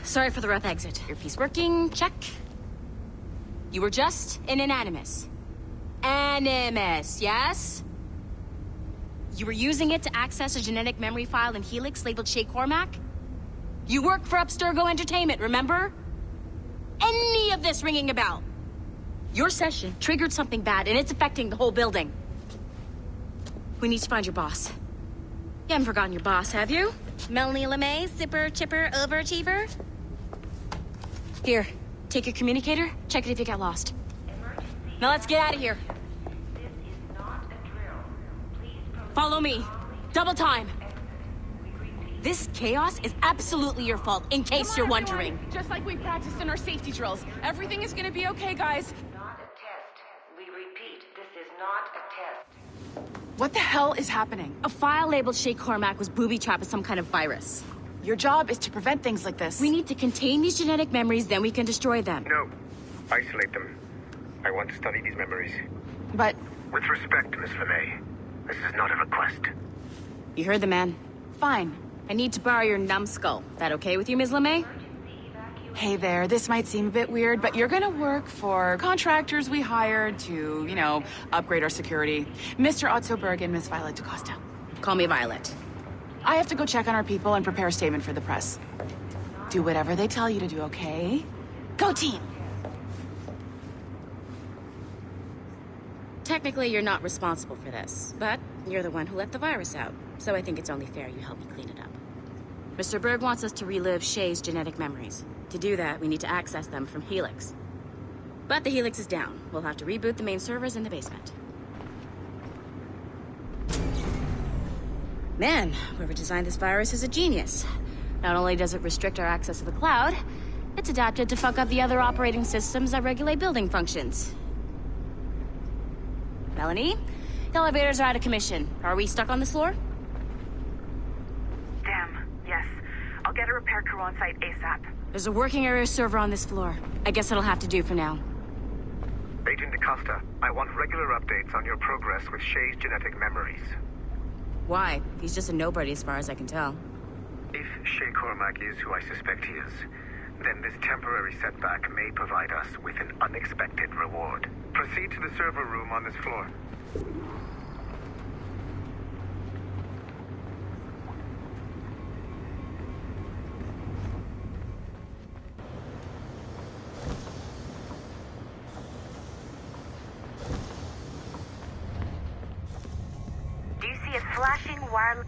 Sorry for the rough exit. Earpiece working, check. You were just an Animus. Animus, yes? You were using it to access a genetic memory file in Helix labeled Shay Cormac? You work for Abstergo Entertainment, remember? Any of this ringing a bell? Your session triggered something bad, and it's affecting the whole building. We need to find your boss. You haven't forgotten your boss, have you? Melanie LeMay, zipper, chipper, overachiever? Here, take your communicator, check it if you got lost. Now let's get out of here. Follow me. Double time. This chaos is absolutely your fault, in case you're wondering. Just like we practiced in our safety drills. Everything is gonna be okay, guys. Not a test. We repeat, this is not a test. What the hell is happening? A file labeled Shay Cormac was booby-trapped with some kind of virus. Your job is to prevent things like this. We need to contain these genetic memories, then we can destroy them. No. Isolate them. I want to study these memories. But... With respect, Miss LeMay, this is not a request. You heard the man. fine. I need to borrow your numbskull. That okay with you, Ms. LeMay? Hey there, this might seem a bit weird, but you're gonna work for contractors we hired to, you know, upgrade our security. Mr. Otto Berg and Miss Violet DaCosta. Call me Violet. I have to go check on our people and prepare a statement for the press. Do whatever they tell you to do, okay? Go team! Technically, you're not responsible for this, but you're the one who let the virus out, so I think it's only fair you help me clean it up. Mr. Berg wants us to relive Shay's genetic memories. To do that, we need to access them from Helix. But the Helix is down. We'll have to reboot the main servers in the basement. Man, whoever designed this virus is a genius. Not only does it restrict our access to the cloud, it's adapted to fuck up the other operating systems that regulate building functions. Melanie, the elevators are out of commission. Are we stuck on this floor? Damn, yes. I'll get a repair crew on site ASAP. There's a working area server on this floor. I guess it'll have to do for now. Agent DaCosta, I want regular updates on your progress with Shay's genetic memories. Why? He's just a nobody as far as I can tell. If Shay Cormac is who I suspect he is, then this temporary setback may provide us with an unexpected reward. Proceed to the server room on this floor. Do you see a flashing wireless...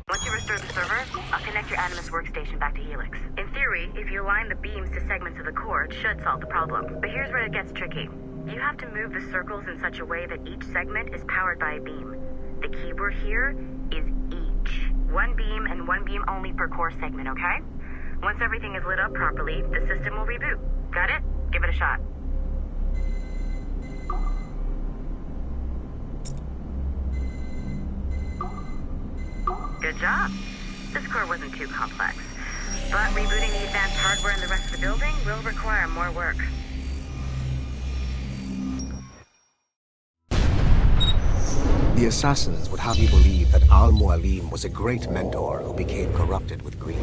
Once you restore the server, I'll connect your Animus workstation back to Helix. In theory, if you align the beams to segments of the core, it should solve the problem. But here's where it gets tricky. You have to move the circles in such a way that each segment is powered by a beam. The keyword here is each. One beam and one beam only per core segment, okay? Once everything is lit up properly, the system will reboot. Got it? Give it a shot. Good job. This core wasn't too complex. But rebooting the advanced hardware in the rest of the building will require more work. The assassins would have you believe that Al-Mualim was a great mentor who became corrupted with greed,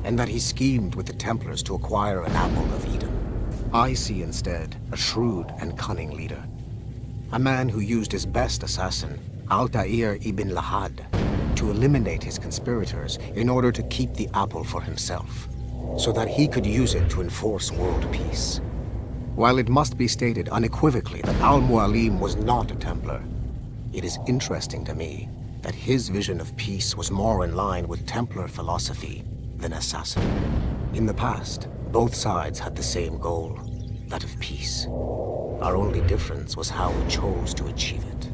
and that he schemed with the Templars to acquire an apple of Eden. I see instead a shrewd and cunning leader, a man who used his best assassin, Altair ibn Lahad, to eliminate his conspirators in order to keep the apple for himself, so that he could use it to enforce world peace. While it must be stated unequivocally that Al-Mualim was not a Templar, it is interesting to me that his vision of peace was more in line with Templar philosophy than assassin. In the past, both sides had the same goal, that of peace. Our only difference was how we chose to achieve it.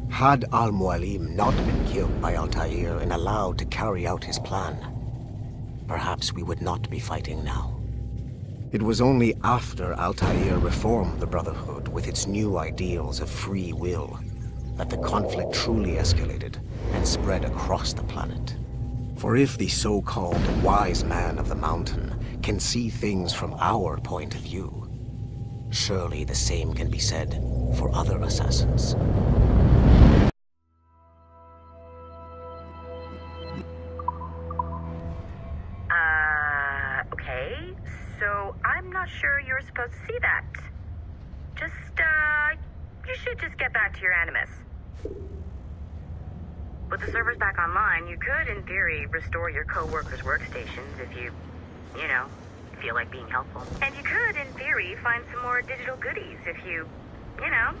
Had Al-Mualim not been killed by Altair and allowed to carry out his plan, perhaps we would not be fighting now. It was only after Altair reformed the Brotherhood with its new ideals of free will that the conflict truly escalated and spread across the planet. For if the so-called wise man of the mountain can see things from our point of view, surely the same can be said for other assassins. not sure you're supposed to see that. Just, you should just get back to your Animus. With the servers back online, you could, in theory, restore your co-workers' workstations if you know, feel like being helpful. And you could, in theory, find some more digital goodies if you know,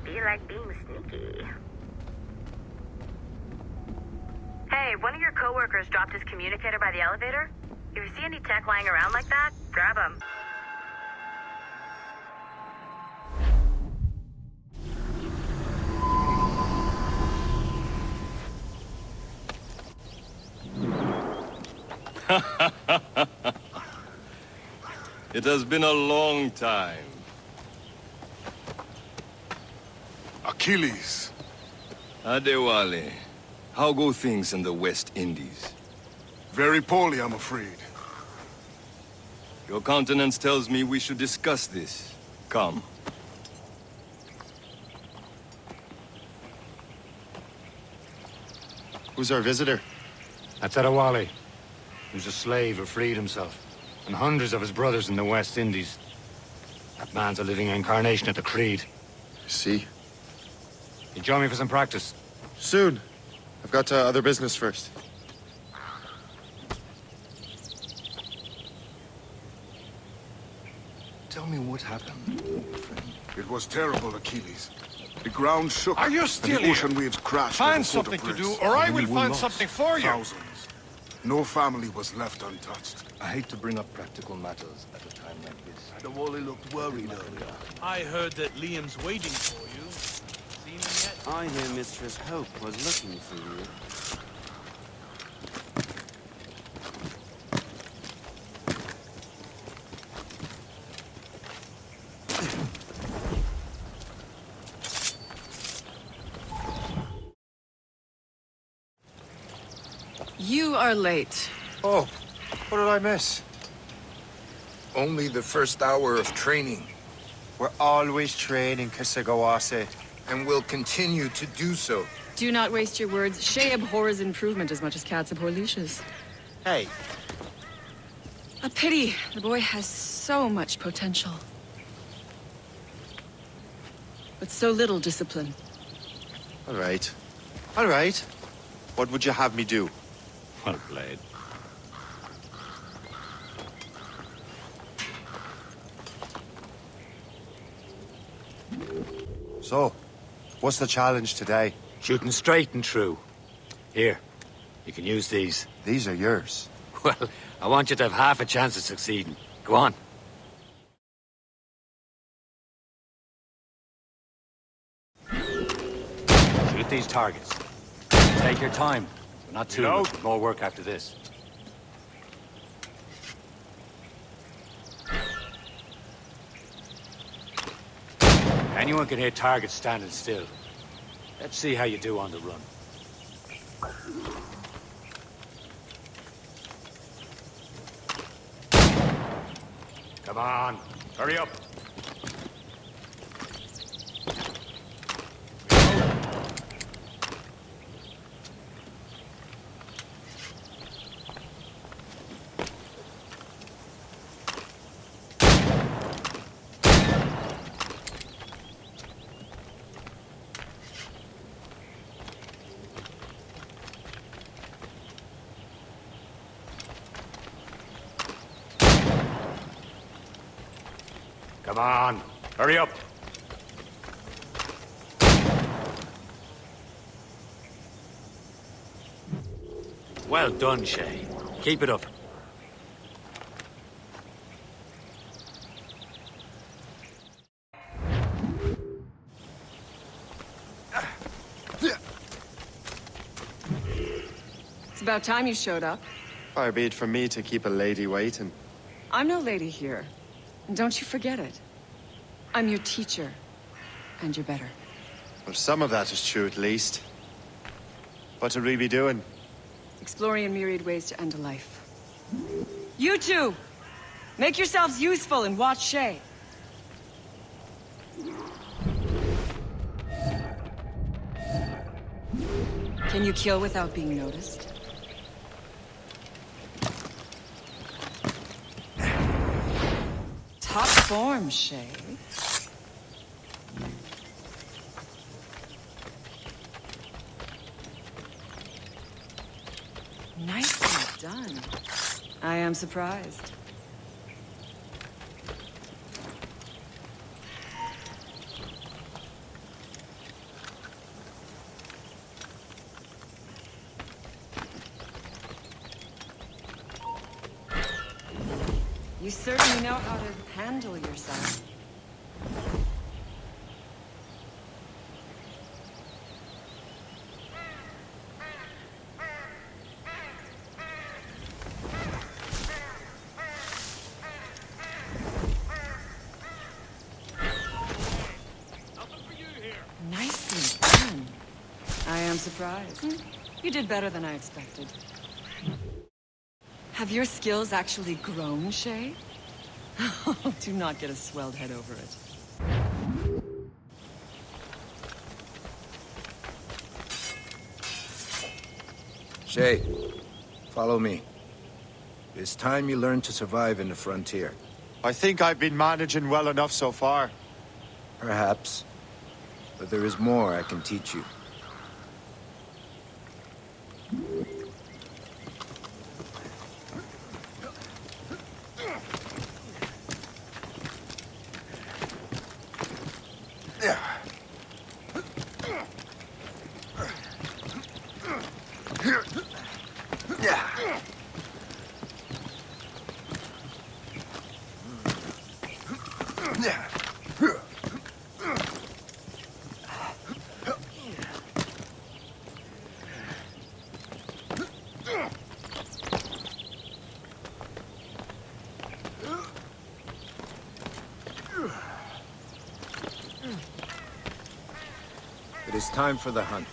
feel like being sneaky. Hey, one of your co-workers dropped his communicator by the elevator. If you see any tech lying around like that, grab him. It has been a long time. Achilles. Adewale, how go things in the West Indies? Very poorly, I'm afraid. Your countenance tells me we should discuss this. Come. Who's our visitor? That's Adewale. He was a slave who freed himself, and hundreds of his brothers in the West Indies. That man's a living incarnation of the Creed. See? You join me for some practice? Soon. I've got other business first. Tell me what happened, friend. It was terrible, Achilles. The ground shook. Are you and still the ocean here? waves crashed. Find over something to do, Port-au-Prince. or I And will we find lost something for you. Thousands. No family was left untouched. I hate to bring up practical matters at a time like this. Adewale looked worried earlier. I heard that Liam's waiting for you. Seen him yet? I hear Mistress Hope was looking for you. You are late. Oh, what did I miss? Only the first hour of training. We're always training, Kisagawase. And will continue to do so. Do not waste your words. Shay abhors improvement as much as cats abhor leashes. Hey, A pity. The boy has so much potential. But so little discipline. All right. All right. What would you have me do? Well played. So, what's the challenge today? Shooting straight and true. Here, you can use these. These are yours. Well, I want you to have half a chance of succeeding. Go on. Shoot these targets. Take your time. But not too much. More work after this. Anyone can hit targets standing still. Let's see how you do on the run. Come on, hurry up. Come on, hurry up. Well done, Shay. Keep it up. It's about time you showed up. Far be it from me to keep a lady waiting. I'm no lady here. And don't you forget it. I'm your teacher. And you're better. Well, some of that is true at least. What are we be doing? Exploring a myriad ways to end a life. You two! Make yourselves useful and watch Shay. Can you kill without being noticed? form, Shay. Nicely done. I am surprised. You certainly know how to handle yourself. Nicely done. I am surprised. You did better than I expected. Have your skills actually grown, Shay? Do not get a swelled head over it. Shay, follow me. It's time you learn to survive in the frontier. I think I've been managing well enough so far. Perhaps. But there is more I can teach you. It is time for the hunt.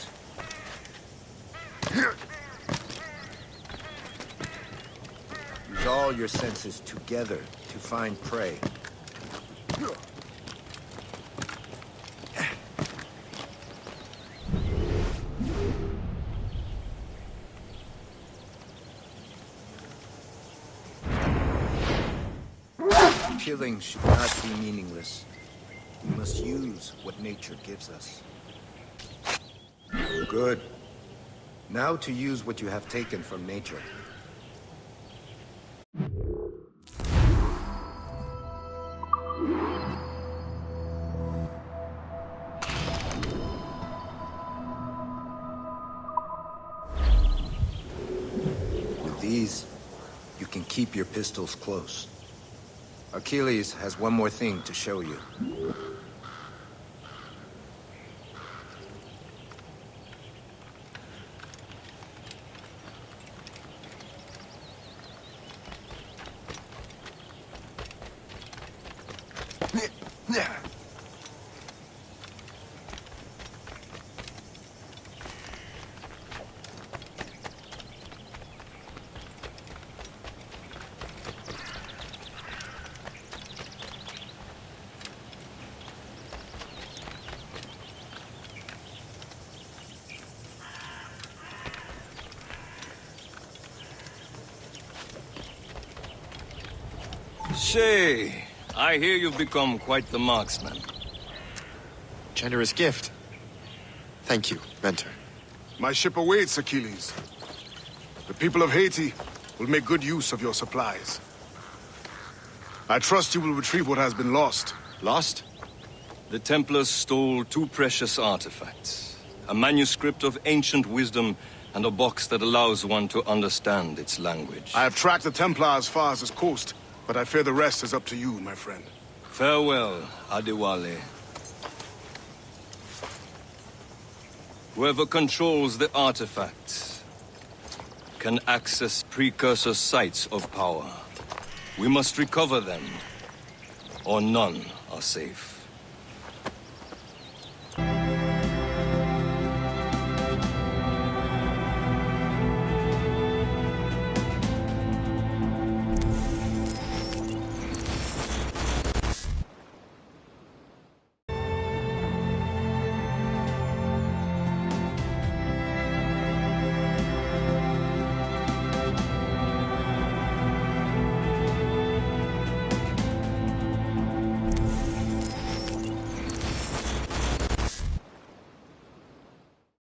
Use all your senses together to find prey. Killing should not be meaningless. We must use what nature gives us. Good. Now to use what you have taken from nature. With these, you can keep your pistols close. Achilles has one more thing to show you. Shay, I hear you've become quite the marksman. Generous gift. Thank you, Mentor. My ship awaits, Achilles. The people of Haiti will make good use of your supplies. I trust you will retrieve what has been lost. Lost? The Templars stole two precious artifacts. A manuscript of ancient wisdom and a box that allows one to understand its language. I have tracked the Templar as far as this coast, but I fear the rest is up to you, my friend. Farewell, Adewale. Whoever controls the artifacts can access precursor sites of power. We must recover them, or none are safe.